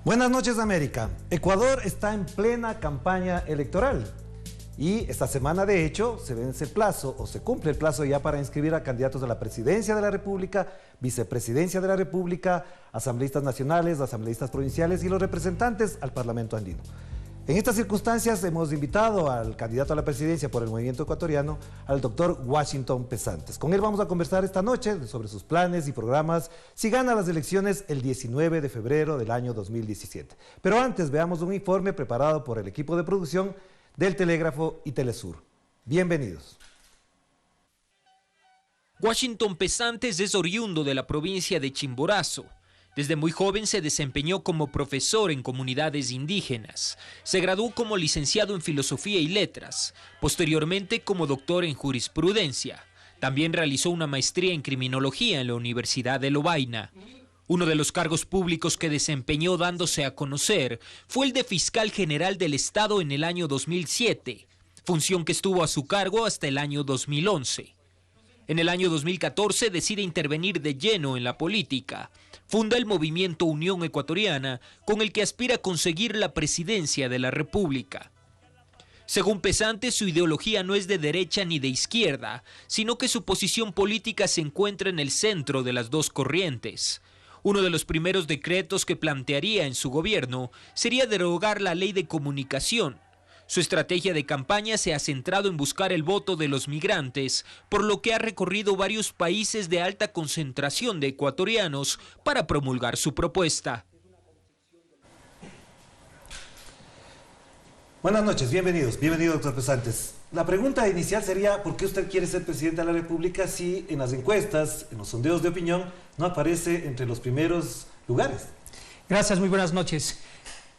Buenas noches, América. Ecuador está en plena campaña electoral y esta semana, de hecho, se vence el plazo o se cumple el plazo ya para inscribir a candidatos a la presidencia de la República, vicepresidencia de la República, asambleístas nacionales, asambleístas provinciales y los representantes al Parlamento andino. En estas circunstancias hemos invitado al candidato a la presidencia por el Movimiento Ecuatoriano, al doctor Washington Pesantes. Con él vamos a conversar esta noche sobre sus planes y programas si gana las elecciones el 19 de febrero del año 2017. Pero antes veamos un informe preparado por el equipo de producción del Telégrafo y Telesur. Bienvenidos. Washington Pesantes es oriundo de la provincia de Chimborazo. Desde muy joven se desempeñó como profesor en comunidades indígenas. Se graduó como licenciado en Filosofía y Letras, posteriormente como doctor en Jurisprudencia. También realizó una maestría en Criminología en la Universidad de Lovaina. Uno de los cargos públicos que desempeñó dándose a conocer fue el de Fiscal General del Estado en el año 2007, función que estuvo a su cargo hasta el año 2011. En el año 2014 decide intervenir de lleno en la política. Funda el movimiento Unión Ecuatoriana, con el que aspira a conseguir la presidencia de la República. Según Pesantes, su ideología no es de derecha ni de izquierda, sino que su posición política se encuentra en el centro de las dos corrientes. Uno de los primeros decretos que plantearía en su gobierno sería derogar la ley de comunicación. Su estrategia de campaña se ha centrado en buscar el voto de los migrantes, por lo que ha recorrido varios países de alta concentración de ecuatorianos para promulgar su propuesta. Buenas noches, bienvenidos. Bienvenido, doctor Pesantes. La pregunta inicial sería, ¿por qué usted quiere ser presidente de la República si en las encuestas, en los sondeos de opinión, no aparece entre los primeros lugares? Gracias, muy buenas noches.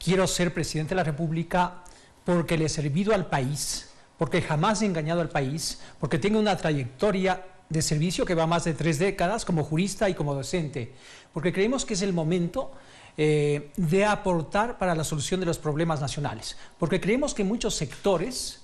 Quiero ser presidente de la República porque le he servido al país, porque jamás he engañado al país, porque tengo una trayectoria de servicio que va más de 3 décadas como jurista y como docente, porque creemos que es el momento de aportar para la solución de los problemas nacionales, porque creemos que muchos sectores,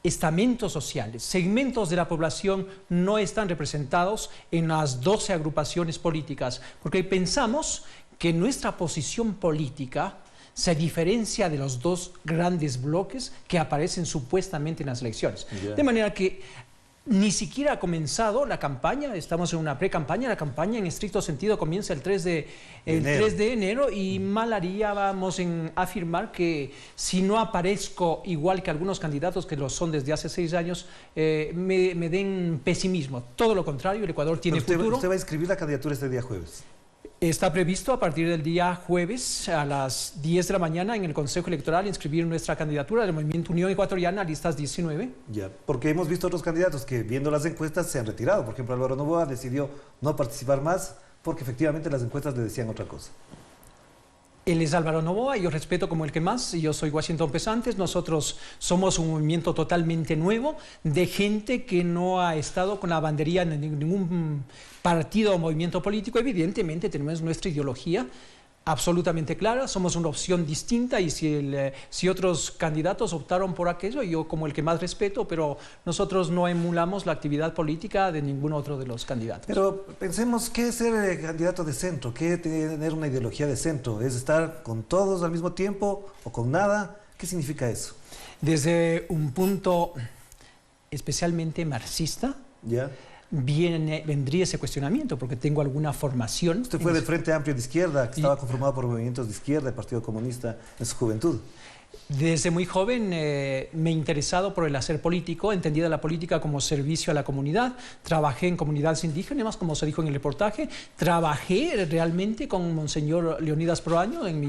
estamentos sociales, segmentos de la población no están representados en las 12 agrupaciones políticas, porque pensamos que nuestra posición política se diferencia de los dos grandes bloques que aparecen supuestamente en las elecciones. De manera que ni siquiera ha comenzado la campaña, estamos en una pre-campaña, la campaña en estricto sentido comienza el 3 de enero y mal haríamos en afirmar que si no aparezco igual que algunos candidatos que lo son desde hace 6 años, me den pesimismo. Todo lo contrario, el Ecuador tiene futuro. ¿Usted va a inscribir la candidatura este día jueves? Está previsto a partir del día jueves a las 10 de la mañana en el Consejo Electoral inscribir nuestra candidatura del Movimiento Unión Ecuatoriana, listas 19. Ya, porque hemos visto otros candidatos que viendo las encuestas se han retirado. Por ejemplo, Álvaro Noboa decidió no participar más porque efectivamente las encuestas le decían otra cosa. Él es Álvaro Noboa, yo respeto como el que más, y yo soy Washington Pesantes. Nosotros somos un movimiento totalmente nuevo de gente que no ha estado con la banderilla en ningún partido o movimiento político. Evidentemente tenemos nuestra ideología absolutamente clara, somos una opción distinta y si otros candidatos optaron por aquello, yo como el que más respeto, pero nosotros no emulamos la actividad política de ningún otro de los candidatos. Pero pensemos, ¿qué es ser candidato de centro? ¿Qué es tener una ideología de centro? ¿Es estar con todos al mismo tiempo o con nada? ¿Qué significa eso? Desde un punto especialmente marxista, ¿ya? Vendría ese cuestionamiento, porque tengo algua formación. Usted fue del Frente Amplio de Izquierda, que estaba conformado por movimientos de izquierda, el Partido Comunista, en su juventud. Desde muy joven me he interesado por el hacer político, entendida la política como servicio a la comunidad. Trabajé en comunidades indígenas, como se dijo en el reportaje. Trabajé realmente con Monseñor Leonidas Proaño en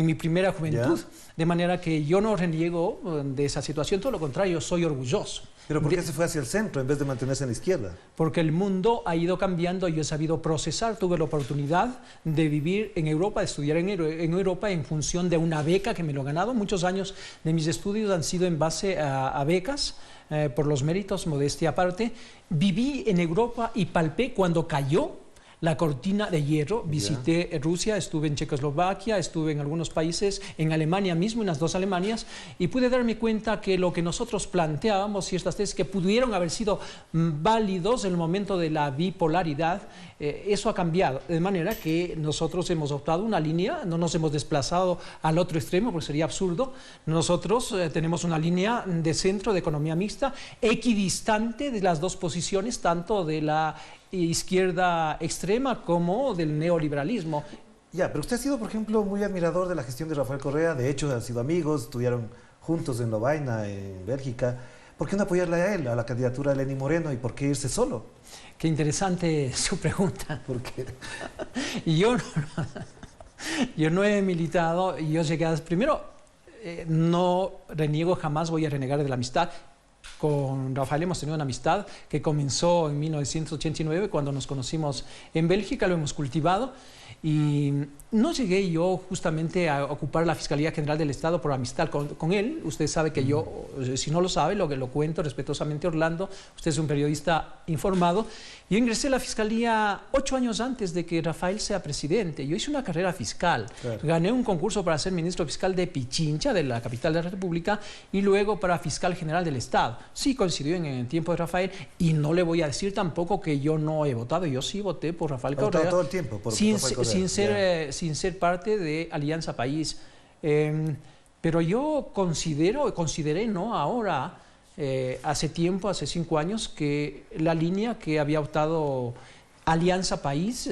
mi primera juventud. De manera que yo no reniego de esa situación, todo lo contrario, soy orgulloso. ¿Pero por qué se fue hacia el centro en vez de mantenerse en la izquierda? Porque el mundo ha ido cambiando y yo he sabido procesar. Tuve la oportunidad de vivir en Europa, de estudiar en Europa en función de una beca que me lo he ganado. Muchos años de mis estudios han sido en base a becas, por los méritos, modestia aparte. Viví en Europa y palpé cuando cayó la cortina de hierro. Visité Rusia, estuve en Checoslovaquia, estuve en algunos países, en Alemania mismo, en las dos Alemanias, y pude darme cuenta que lo que nosotros planteábamos, ciertas tesis que pudieron haber sido válidos en el momento de la bipolaridad, eso ha cambiado. De manera que nosotros hemos optado una línea, no nos hemos desplazado al otro extremo, porque sería absurdo. Nosotros tenemos una línea de centro, de economía mixta, equidistante de las dos posiciones, tanto de la izquierda extrema como del neoliberalismo. Ya, pero usted ha sido, por ejemplo, muy admirador de la gestión de Rafael Correa, de hecho han sido amigos, estudiaron juntos en Lovaina, en Bélgica. ¿Por qué no apoyarle a él, a la candidatura de Lenín Moreno, y por qué irse solo? Qué interesante su pregunta. ¿Por qué? Yo no he militado, y yo llegué a... Primero, no reniego, jamás voy a renegar de la amistad. Con Rafael hemos tenido una amistad que comenzó en 1989, cuando nos conocimos en Bélgica, lo hemos cultivado, y no llegué yo justamente a ocupar la Fiscalía General del Estado por amistad con él. Usted sabe que yo, si no lo sabe, lo que lo cuento respetuosamente, Orlando, usted es un periodista informado. Yo ingresé a la Fiscalía 8 años antes de que Rafael sea presidente. Yo hice una carrera fiscal, gané un concurso para ser ministro fiscal de Pichincha, de la capital de la República, y luego para fiscal general del Estado. Sí coincidió en el tiempo de Rafael, y no le voy a decir tampoco que yo no he votado. Yo sí voté por Rafael Correa. Todo el tiempo por Rafael Correa. Sin ser parte de Alianza País. Pero yo consideré, ¿no? Ahora, hace tiempo, hace 5 años, que la línea que había optado Alianza País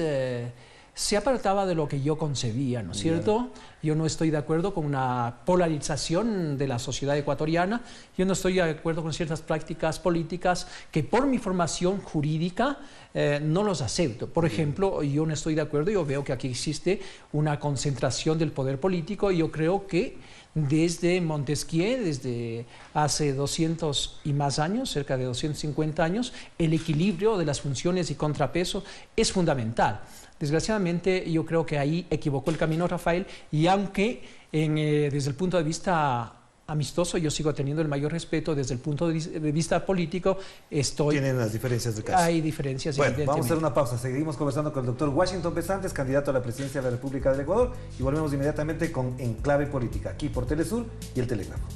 se apartaba de lo que yo concebía, ¿no es cierto? Yo no estoy de acuerdo con una polarización de la sociedad ecuatoriana, yo no estoy de acuerdo con ciertas prácticas políticas que por mi formación jurídica no los acepto. Por ejemplo, yo no estoy de acuerdo, yo veo que aquí existe una concentración del poder político, y yo creo que desde Montesquieu, desde hace 200 y más años, cerca de 250 años, el equilibrio de las funciones y contrapeso es fundamental. Desgraciadamente, yo creo que ahí equivocó el camino Rafael, y aunque desde el punto de vista amistoso yo sigo teniendo el mayor respeto, desde el punto de vista político Tienen las diferencias de caso. Hay diferencias, bueno, vamos a hacer una pausa. Seguimos conversando con el doctor Washington Pesantes, candidato a la presidencia de la República del Ecuador, y volvemos inmediatamente con Enclave Política, aquí por Telesur y el Telégrafo.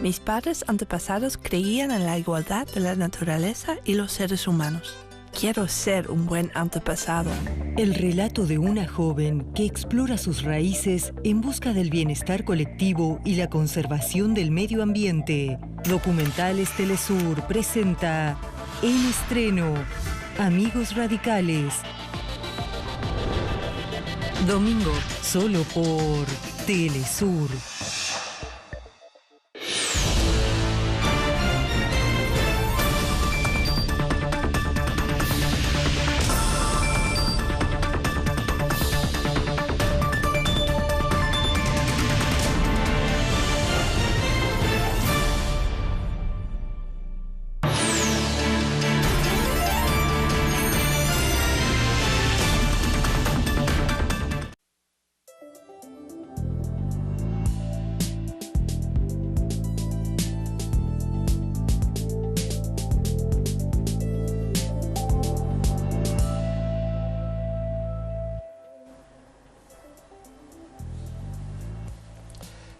Mis padres antepasados creían en la igualdad de la naturaleza y los seres humanos. Quiero ser un buen antepasado. El relato de una joven que explora sus raíces en busca del bienestar colectivo y la conservación del medio ambiente. Documentales Telesur presenta en estreno Amigos Radicales. Domingo, solo por Telesur.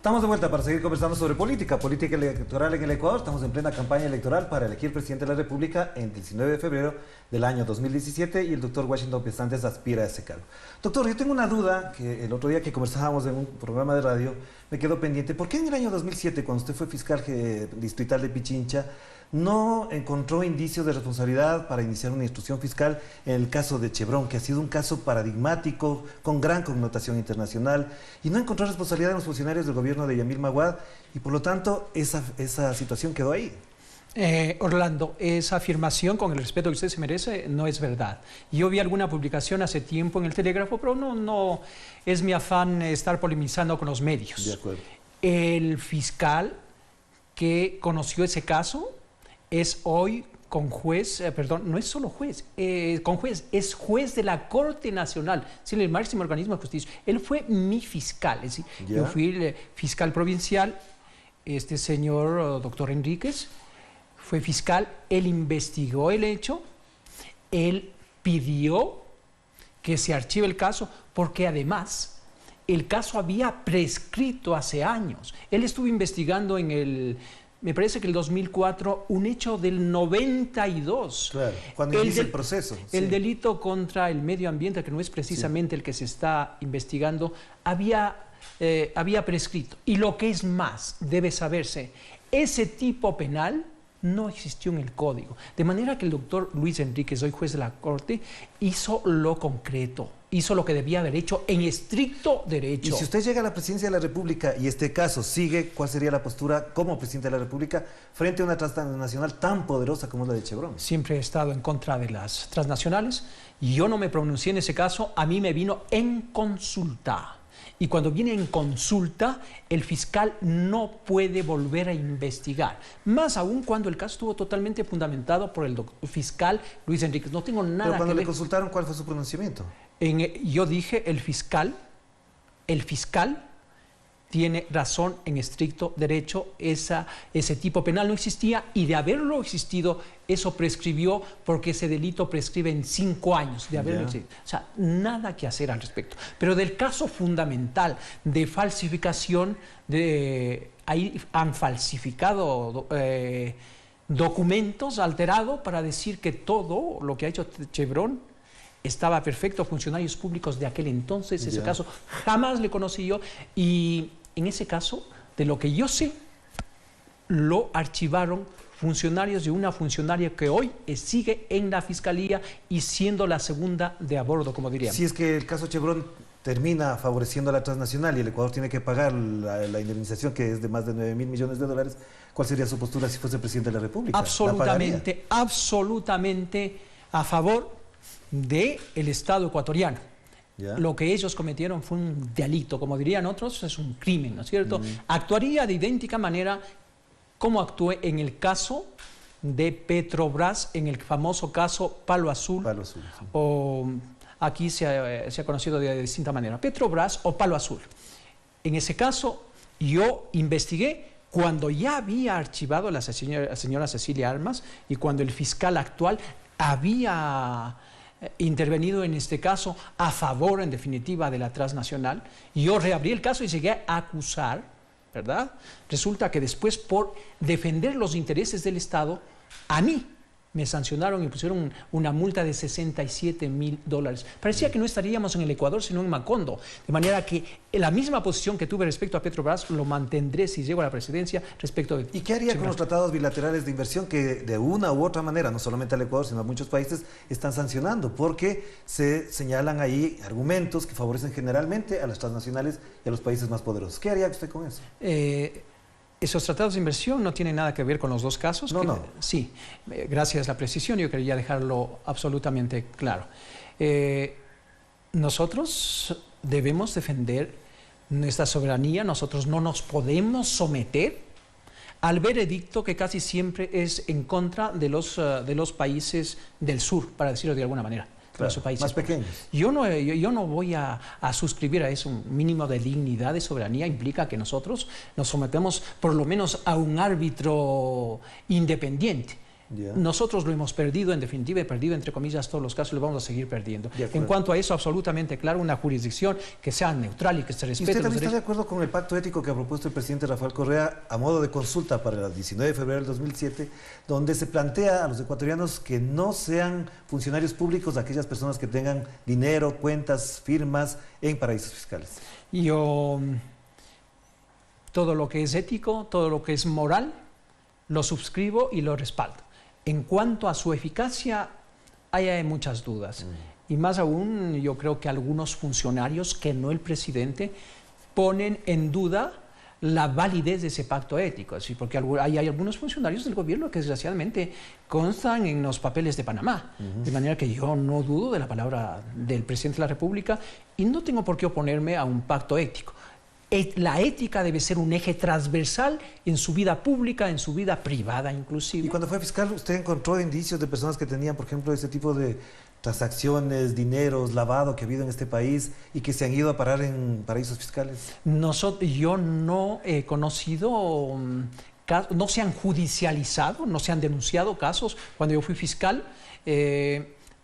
Estamos de vuelta para seguir conversando sobre política electoral en el Ecuador. Estamos en plena campaña electoral para elegir presidente de la República el 19 de febrero del año 2017, y el doctor Washington Pesantes aspira a ese cargo. Doctor, yo tengo una duda que el otro día que conversábamos en un programa de radio me quedó pendiente. ¿Por qué en el año 2007, cuando usted fue fiscal distrital de Pichincha, no encontró indicios de responsabilidad para iniciar una instrucción fiscal en el caso de Chevron, que ha sido un caso paradigmático, con gran connotación internacional, y no encontró responsabilidad en los funcionarios del gobierno de Yamil Maguad, y por lo tanto esa situación quedó ahí? Orlando, esa afirmación, con el respeto que usted se merece, no es verdad. Yo vi alguna publicación hace tiempo en el Telégrafo, pero no es mi afán estar polemizando con los medios. De acuerdo. El fiscal que conoció ese caso es hoy con juez, no es solo juez, es juez de la Corte Nacional, es el máximo organismo de justicia. Él fue mi fiscal, es decir, yo fui el fiscal provincial, este señor doctor Enríquez fue fiscal, él investigó el hecho, él pidió que se archive el caso, porque además el caso había prescrito hace años. Él estuvo investigando me parece que el 2004, un hecho del 92. Claro, cuando inicia el proceso. El delito contra el medio ambiente, que no es precisamente el que se está investigando, había prescrito. Y lo que es más, debe saberse, ese tipo penal no existió en el código. De manera que el doctor Luis Enríquez, hoy juez de la Corte, hizo lo concreto, hizo lo que debía haber hecho en estricto derecho. Y si usted llega a la presidencia de la República y este caso sigue, ¿cuál sería la postura como presidente de la República frente a una transnacional tan poderosa como la de Chevron? Siempre he estado en contra de las transnacionales. Yo no me pronuncié en ese caso, a mí me vino en consulta. Y cuando viene en consulta, el fiscal no puede volver a investigar. Más aún cuando el caso estuvo totalmente fundamentado por el fiscal Luis Enríquez. No tengo nada que ver. Pero cuando le consultaron, ¿cuál fue su pronunciamiento? Yo dije, el fiscal tiene razón en estricto derecho, ese tipo penal no existía, y de haberlo existido, eso prescribió, porque ese delito prescribe en 5 años de haberlo existido. O sea, nada que hacer al respecto. Pero del caso fundamental de falsificación, ahí han falsificado documentos, alterado para decir que todo lo que ha hecho Chevron estaba perfecto. Funcionarios públicos de aquel entonces, ese caso jamás le conocí yo, y en ese caso, de lo que yo sé, lo archivaron funcionarios de una funcionaria que hoy sigue en la fiscalía y siendo la segunda de a bordo, como diríamos. Si es que el caso Chevron termina favoreciendo a la transnacional y el Ecuador tiene que pagar la indemnización, que es de más de 9.000 millones de dólares, ¿cuál sería su postura si fuese presidente de la República? Absolutamente a favor del Estado ecuatoriano. Lo que ellos cometieron fue un delito, como dirían otros, es un crimen, ¿no es cierto? Actuaría de idéntica manera como actué en el caso de Petrobras, en el famoso caso Palo Azul, o aquí se ha conocido de distinta manera, Petrobras o Palo Azul. En ese caso yo investigué cuando ya había archivado la señora Cecilia Armas y cuando el fiscal actual había intervenido en este caso a favor, en definitiva, de la transnacional. Yo reabrí el caso y llegué a acusar, ¿verdad? Resulta que después, por defender los intereses del Estado, a mí me sancionaron y pusieron una multa de $67.000. Parecía que no estaríamos en el Ecuador, sino en Macondo. De manera que la misma posición que tuve respecto a Petrobras lo mantendré si llego a la presidencia respecto de... ¿Y qué haría con los tratados bilaterales de inversión que de una u otra manera, no solamente al Ecuador, sino a muchos países, están sancionando? Porque se señalan ahí argumentos que favorecen generalmente a las transnacionales y a los países más poderosos. ¿Qué haría usted con eso? Esos tratados de inversión no tienen nada que ver con los dos casos. No. Sí, gracias a la precisión, yo quería dejarlo absolutamente claro. Nosotros debemos defender nuestra soberanía, nosotros no nos podemos someter al veredicto que casi siempre es en contra de los países del sur, para decirlo de alguna manera. Claro, más pequeños. Yo no voy a suscribir a eso. Un mínimo de dignidad, de soberanía implica que nosotros nos sometemos por lo menos a un árbitro independiente. Nosotros lo hemos perdido, en definitiva, he perdido entre comillas todos los casos, lo vamos a seguir perdiendo. En cuanto a eso, absolutamente claro, una jurisdicción que sea neutral y que se respete. ¿Y usted también está de acuerdo con el pacto ético que ha propuesto el presidente Rafael Correa a modo de consulta para el 19 de febrero del 2007, donde se plantea a los ecuatorianos que no sean funcionarios públicos aquellas personas que tengan dinero, cuentas, firmas en paraísos fiscales? Yo, todo lo que es ético, todo lo que es moral, lo suscribo y lo respaldo. En cuanto a su eficacia, hay muchas dudas. Y más aún, yo creo que algunos funcionarios, que no el presidente, ponen en duda la validez de ese pacto ético. ¿Sí? Porque hay algunos funcionarios del gobierno que desgraciadamente constan en los papeles de Panamá. De manera que yo no dudo de la palabra del presidente de la República y no tengo por qué oponerme a un pacto ético. La ética debe ser un eje transversal en su vida pública, en su vida privada inclusive. Y cuando fue fiscal, ¿usted encontró indicios de personas que tenían, por ejemplo, ese tipo de transacciones, dineros, lavado que ha habido en este país y que se han ido a parar en paraísos fiscales? Yo no he conocido, no se han judicializado, no se han denunciado casos cuando yo fui fiscal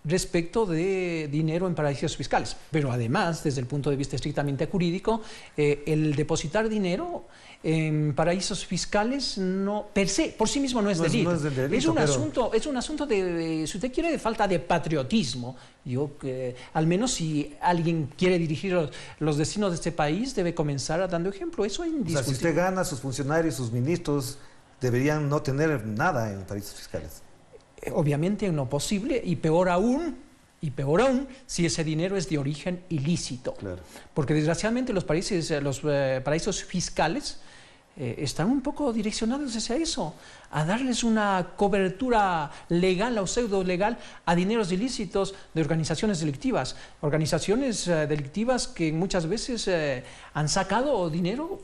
respecto de dinero en paraísos fiscales. Pero además, desde el punto de vista estrictamente jurídico, el depositar dinero en paraísos fiscales por sí mismo no es delito. No es del delito, es un asunto de, si usted quiere, de falta de patriotismo. Al menos si alguien quiere dirigir los destinos de este país, debe comenzar dando ejemplo. Eso es indiscutible. O sea, si usted gana, sus funcionarios, sus ministros deberían no tener nada en paraísos fiscales. Obviamente no posible, y peor aún, si ese dinero es de origen ilícito. Claro. Porque desgraciadamente los paraísos fiscales están un poco direccionados hacia eso, a darles una cobertura legal o pseudo legal a dineros ilícitos de organizaciones delictivas que muchas veces han sacado dineros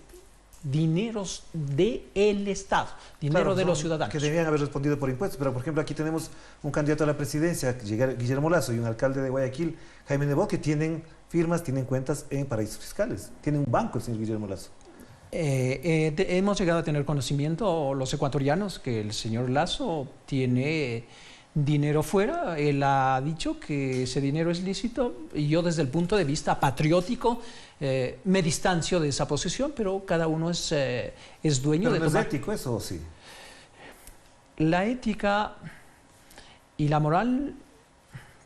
del Estado, dinero de los ciudadanos. Que debían haber respondido por impuestos, pero por ejemplo aquí tenemos un candidato a la presidencia, Guillermo Lasso, y un alcalde de Guayaquil, Jaime Nebot, que tienen firmas, tienen cuentas en paraísos fiscales. Tiene un banco el señor Guillermo Lasso. Hemos llegado a tener conocimiento, los ecuatorianos, que el señor Lasso tiene dinero fuera. Él ha dicho que ese dinero es lícito, y yo desde el punto de vista patriótico me distancio de esa posición, pero cada uno es dueño de tomar. ¿No es ético eso o sí? La ética y la moral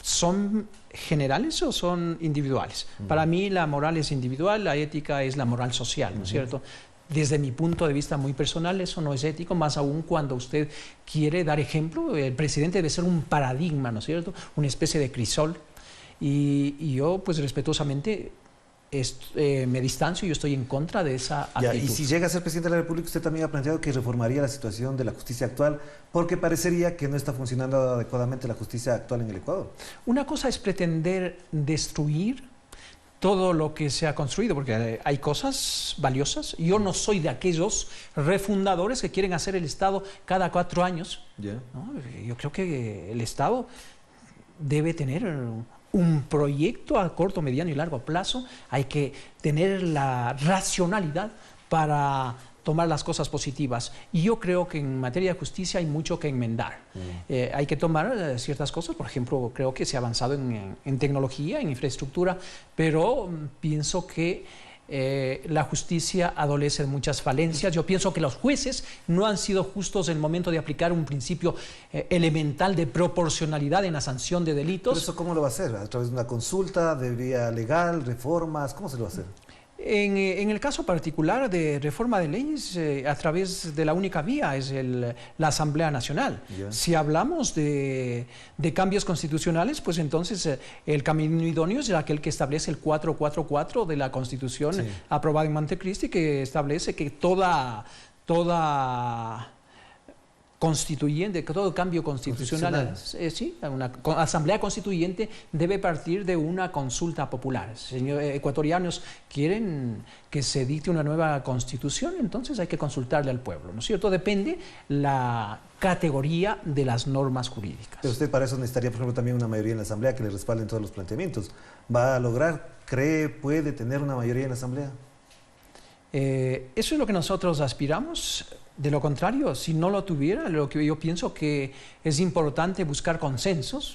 son generales o son individuales. Para mí la moral es individual, la ética es la moral social, ¿no es cierto? Desde mi punto de vista muy personal, eso no es ético, más aún cuando usted quiere dar ejemplo. El presidente debe ser un paradigma, ¿no es cierto? Una especie de crisol. Y yo, pues respetuosamente, me distancio, yo estoy en contra de esa actitud. Y si llega a ser presidente de la República, usted también ha planteado que reformaría la situación de la justicia actual, porque parecería que no está funcionando adecuadamente la justicia actual en el Ecuador. Una cosa es pretender destruir todo lo que se ha construido, porque hay cosas valiosas. Yo no soy de aquellos refundadores que quieren hacer el Estado cada 4 años. ¿No? Yo creo que el Estado debe tener un proyecto a corto, mediano y largo plazo. Hay que tener la racionalidad para tomar las cosas positivas. Y yo creo que en materia de justicia hay mucho que enmendar. Hay que tomar ciertas cosas. Por ejemplo, creo que se ha avanzado en tecnología, en infraestructura, pero pienso que la justicia adolece de muchas falencias. Yo pienso que los jueces no han sido justos en el momento de aplicar un principio elemental de proporcionalidad en la sanción de delitos. ¿Pero eso cómo lo va a hacer? ¿A través de una consulta, de vía legal, reformas? ¿Cómo se lo va a hacer? En el caso particular de reforma de leyes, a través de la única vía es la Asamblea Nacional. Si hablamos de cambios constitucionales, pues entonces el camino idóneo es aquel que establece el 444 de la Constitución aprobada en Montecristi, que establece que toda constituyente, que todo cambio constitucional, una asamblea constituyente debe partir de una consulta popular. Señores ecuatorianos quieren que se dicte una nueva constitución, entonces hay que consultarle al pueblo, ¿no es cierto? Depende la categoría de las normas jurídicas. Pero usted para eso necesitaría, por ejemplo, también una mayoría en la asamblea que le respalden todos los planteamientos. ¿Va a lograr, puede tener una mayoría en la asamblea? Eso es lo que nosotros aspiramos. De lo contrario, si no lo tuviera, lo que yo pienso que es importante buscar consensos.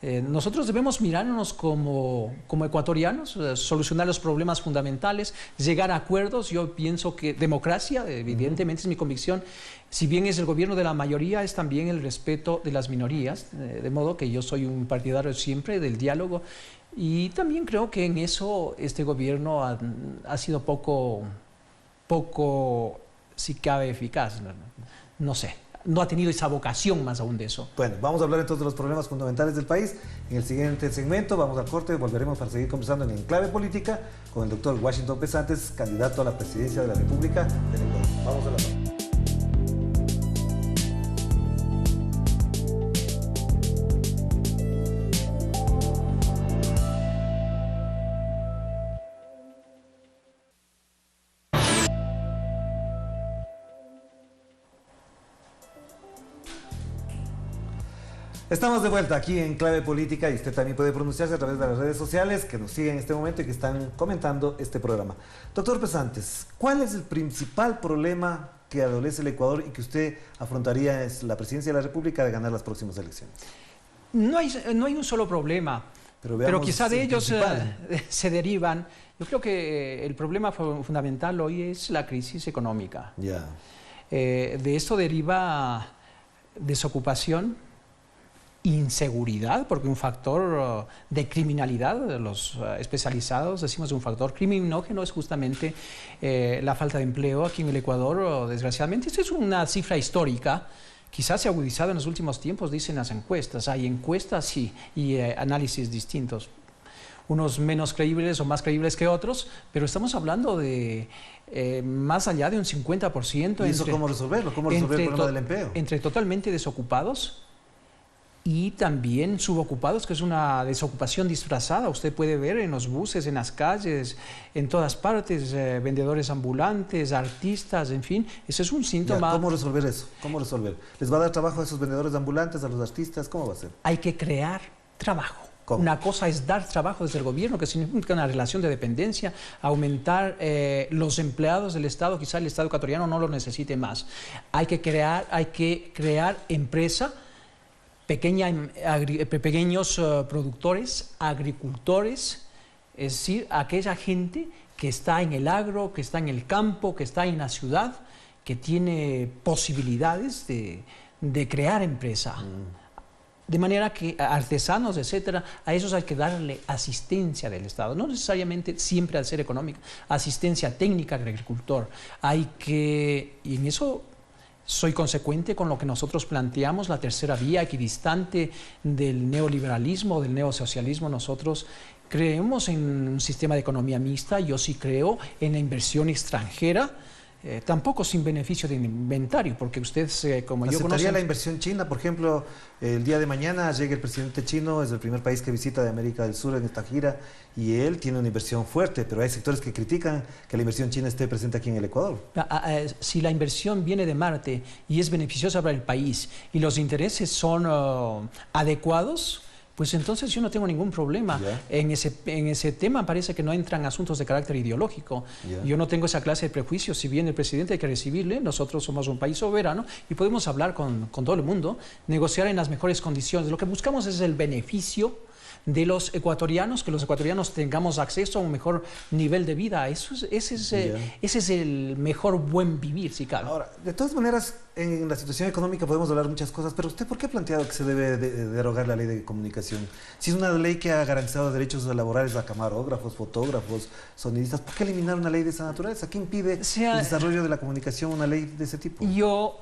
Nosotros debemos mirarnos como ecuatorianos, solucionar los problemas fundamentales, llegar a acuerdos. Yo pienso que democracia, evidentemente es mi convicción, si bien es el gobierno de la mayoría, es también el respeto de las minorías, de modo que yo soy un partidario siempre del diálogo. Y también creo que en eso este gobierno ha sido poco, si cabe, eficaz. No sé, no ha tenido esa vocación más aún de eso. Bueno, vamos a hablar entonces de los problemas fundamentales del país. En el siguiente segmento vamos al corte, volveremos para seguir conversando en Enclave Política con el doctor Washington Pesantes, candidato a la presidencia de la República del Ecuador. Vamos a la pausa. Estamos de vuelta aquí en Clave Política y usted también puede pronunciarse a través de las redes sociales que nos siguen en este momento y que están comentando este programa. Doctor Pesantes, ¿cuál es el principal problema que adolece el Ecuador y que usted afrontaría es la presidencia de la República de ganar las próximas elecciones? No hay un solo problema, pero quizá de ellos se derivan. Yo creo que el problema fundamental hoy es la crisis económica. Ya. De esto deriva desocupación, inseguridad, porque un factor de criminalidad, los especializados decimos un factor criminógeno es justamente la falta de empleo aquí en el Ecuador, desgraciadamente. Esta es una cifra histórica, quizás se ha agudizado en los últimos tiempos, dicen las encuestas. Hay encuestas sí, y análisis distintos, unos menos creíbles o más creíbles que otros, pero estamos hablando de más allá de un 50%. ¿Y eso cómo resolverlo? ¿Cómo resolver el problema del empleo? Entre totalmente desocupados y también subocupados, que es una desocupación disfrazada. Usted puede ver en los buses, en las calles, en todas partes, vendedores ambulantes, artistas, en fin. Ese es un síntoma. ¿Cómo resolver eso? ¿Cómo resolver? ¿Les va a dar trabajo a esos vendedores ambulantes, a los artistas? ¿Cómo va a ser? Hay que crear trabajo. ¿Cómo? Una cosa es dar trabajo desde el gobierno, que significa una relación de dependencia, aumentar los empleados del Estado, quizá el Estado ecuatoriano no lo necesite más. Hay que crear empresa, pequeños productores, agricultores, es decir, aquella gente que está en el agro, que está en el campo, que está en la ciudad, que tiene posibilidades de crear empresa. De manera que artesanos, etcétera, a esos hay que darle asistencia del Estado, no necesariamente siempre al ser económica, asistencia técnica al agricultor. Y en eso soy consecuente con lo que nosotros planteamos, la tercera vía equidistante del neoliberalismo, del neosocialismo. Nosotros creemos en un sistema de economía mixta, yo sí creo en la inversión extranjera, tampoco sin beneficio de inventario, porque usted, como yo conozco... ¿Aceptaría la inversión china? Por ejemplo, el día de mañana llega el presidente chino, es el primer país que visita de América del Sur en esta gira, y él tiene una inversión fuerte, pero hay sectores que critican que la inversión china esté presente aquí en el Ecuador. Si la inversión viene de Marte y es beneficiosa para el país y los intereses son adecuados, pues entonces yo no tengo ningún problema. En ese tema parece que no entran asuntos de carácter ideológico. Yo no tengo esa clase de prejuicios. Si bien el presidente hay que recibirle, nosotros somos un país soberano y podemos hablar con todo el mundo, negociar en las mejores condiciones. Lo que buscamos es el beneficio de los ecuatorianos, que los ecuatorianos tengamos acceso a un mejor nivel de vida. Ese es el mejor buen vivir, si cabe. Ahora, de todas maneras, en la situación económica podemos hablar muchas cosas, pero ¿usted por qué ha planteado que se debe derogar la ley de comunicación? Si es una ley que ha garantizado derechos laborales a camarógrafos, fotógrafos, sonidistas, ¿por qué eliminar una ley de esa naturaleza? ¿Qué impide el desarrollo de la comunicación, una ley de ese tipo? Yo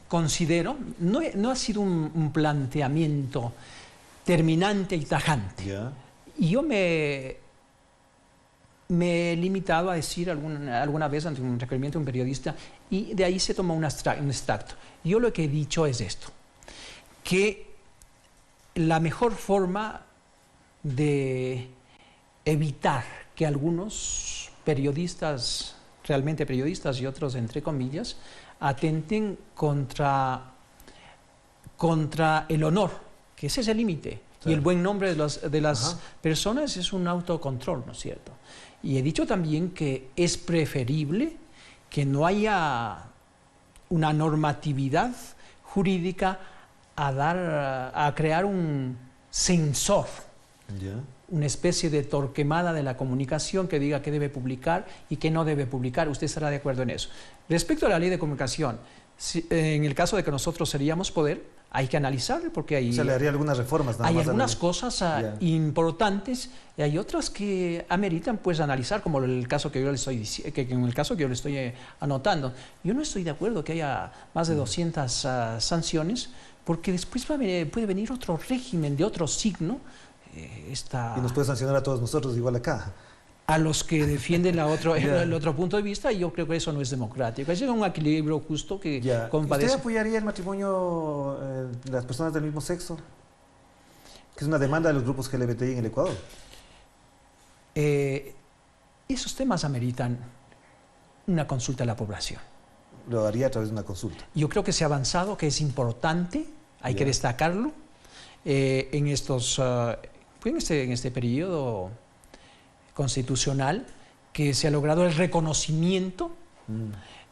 considero, no ha sido un planteamiento terminante y tajante. Y yo me he limitado a decir alguna vez ante un requerimiento de un periodista, y de ahí se toma un extracto. Yo lo que he dicho es esto, que la mejor forma de evitar que algunos periodistas, realmente periodistas y otros entre comillas, atenten contra el honor, que ese es el límite, y el buen nombre de las personas es un autocontrol, ¿no es cierto? Y he dicho también que es preferible que no haya una normatividad jurídica a crear un censor, una especie de Torquemada de la comunicación que diga qué debe publicar y qué no debe publicar. Usted estará de acuerdo en eso. Respecto a la ley de comunicación, en el caso de que nosotros seríamos poder, hay que analizarlo porque hay... Se le haría algunas reformas. Hay algunas cosas importantes y hay otras que ameritan pues analizar, como en el caso que yo le estoy anotando. Yo no estoy de acuerdo que haya más de 200 sanciones, porque después puede venir otro régimen de otro signo. Y nos puede sancionar a todos nosotros igual acá. A los que defienden el otro punto de vista, y yo creo que eso no es democrático. Es un equilibrio justo que compadece. ¿Usted apoyaría el matrimonio de las personas del mismo sexo? Que es una demanda de los grupos LGBTI en el Ecuador. Esos temas ameritan una consulta a la población. Lo haría a través de una consulta. Yo creo que se ha avanzado, que es importante, hay que destacarlo. en este periodo constitucional que se ha logrado el reconocimiento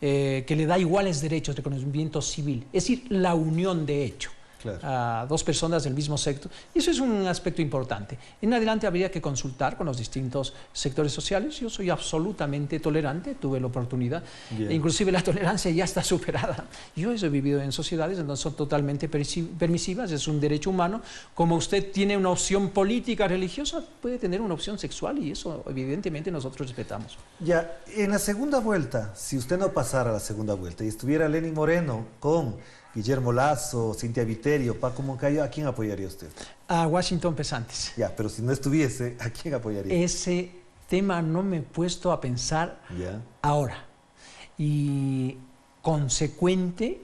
que le da iguales derechos, reconocimiento civil, es decir, la unión de hecho. Claro. A dos personas del mismo sector. Y eso es un aspecto importante. En adelante habría que consultar con los distintos sectores sociales. Yo soy absolutamente tolerante, tuve la oportunidad. Yeah. Inclusive la tolerancia ya está superada. Yo he vivido en sociedades donde son totalmente permisivas, es un derecho humano. Como usted tiene una opción política, religiosa, puede tener una opción sexual y eso evidentemente nosotros respetamos. Ya, en la segunda vuelta, si usted no pasara a la segunda vuelta y estuviera Lenín Moreno con Guillermo Lasso, Cintia Viterio, Paco Moncayo, ¿a quién apoyaría usted? A Washington Pesantes. Ya, pero si no estuviese, ¿a quién apoyaría? Ese tema no me he puesto a pensar ahora. Y consecuente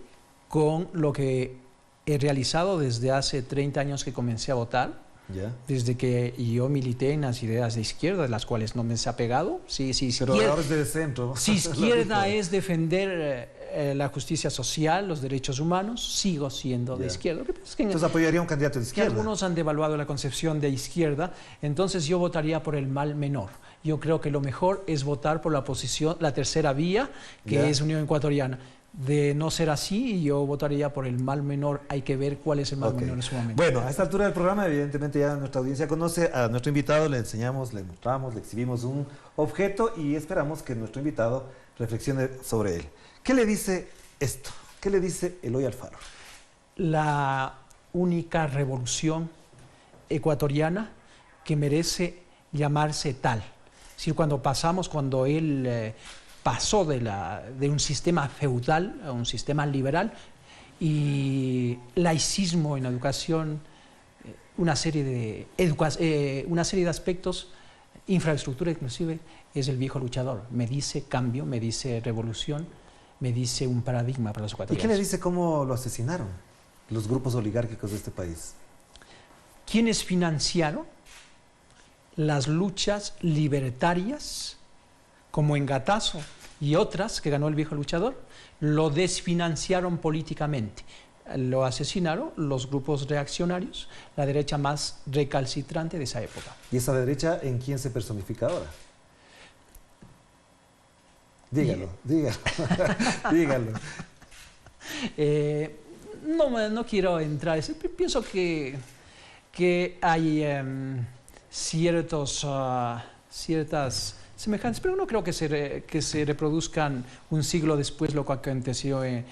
con lo que he realizado desde hace 30 años que comencé a votar, desde que yo milité en las ideas de izquierda, de las cuales no me he apegado. Pero ahora es de centro. Si izquierda es defender la justicia social, los derechos humanos, sigo siendo de izquierda. Entonces apoyaría a un candidato de izquierda. Algunos han devaluado la concepción de izquierda, entonces yo votaría por el mal menor. Yo creo que lo mejor es votar por la oposición, la tercera vía, que es Unión Ecuatoriana. De no ser así, yo votaría por el mal menor. Hay que ver cuál es el mal menor en su momento. Bueno, a esta altura del programa, evidentemente ya nuestra audiencia conoce a nuestro invitado, le enseñamos, le mostramos, le exhibimos un objeto y esperamos que nuestro invitado reflexione sobre él. ¿Qué le dice esto? ¿Qué le dice Eloy Alfaro? La única revolución ecuatoriana que merece llamarse tal. Es decir, cuando él pasó de un sistema feudal a un sistema liberal y laicismo en la educación, una serie de aspectos, infraestructura inclusive, es el viejo luchador. Me dice cambio, me dice revolución, me dice un paradigma para los ecuatorianos. ¿Y qué le dice cómo lo asesinaron los grupos oligárquicos de este país? ¿Quiénes financiaron las luchas libertarias, como en Gatazo y otras que ganó el viejo luchador? Lo desfinanciaron políticamente. Lo asesinaron los grupos reaccionarios, la derecha más recalcitrante de esa época. ¿Y esa derecha en quién se personifica ahora? Dígalo, dígalo. No quiero entrar. Pienso que hay ciertas semejanzas, pero no creo que se reproduzcan un siglo después lo que aconteció en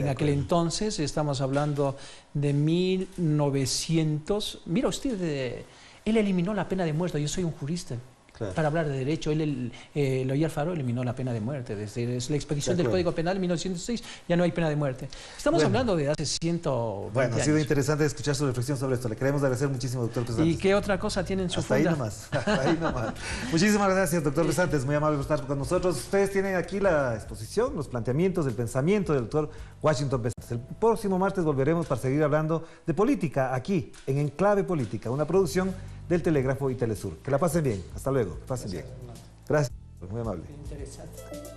aquel entonces. Estamos hablando de 1900. Mira usted, él eliminó la pena de muerte. Yo soy un jurista. Claro. Para hablar de derecho, Eloy Alfaro eliminó la pena de muerte. Desde la expedición del Código Penal en 1906 ya no hay pena de muerte. Estamos hablando de hace 120 años. Ha sido interesante escuchar su reflexión sobre esto. Le queremos agradecer muchísimo, doctor Pesantes. ¿Y qué otra cosa tiene en su funda? Ahí nomás. Muchísimas gracias, doctor Pesantes. Muy amable por estar con nosotros. Ustedes tienen aquí la exposición, los planteamientos, el pensamiento del doctor Washington Pesantes. El próximo martes volveremos para seguir hablando de política aquí, en Enclave Política, una producción del Telégrafo y Telesur. Que la pasen bien. Hasta luego. Que pasen bien. Gracias. Muy amable. Interesante.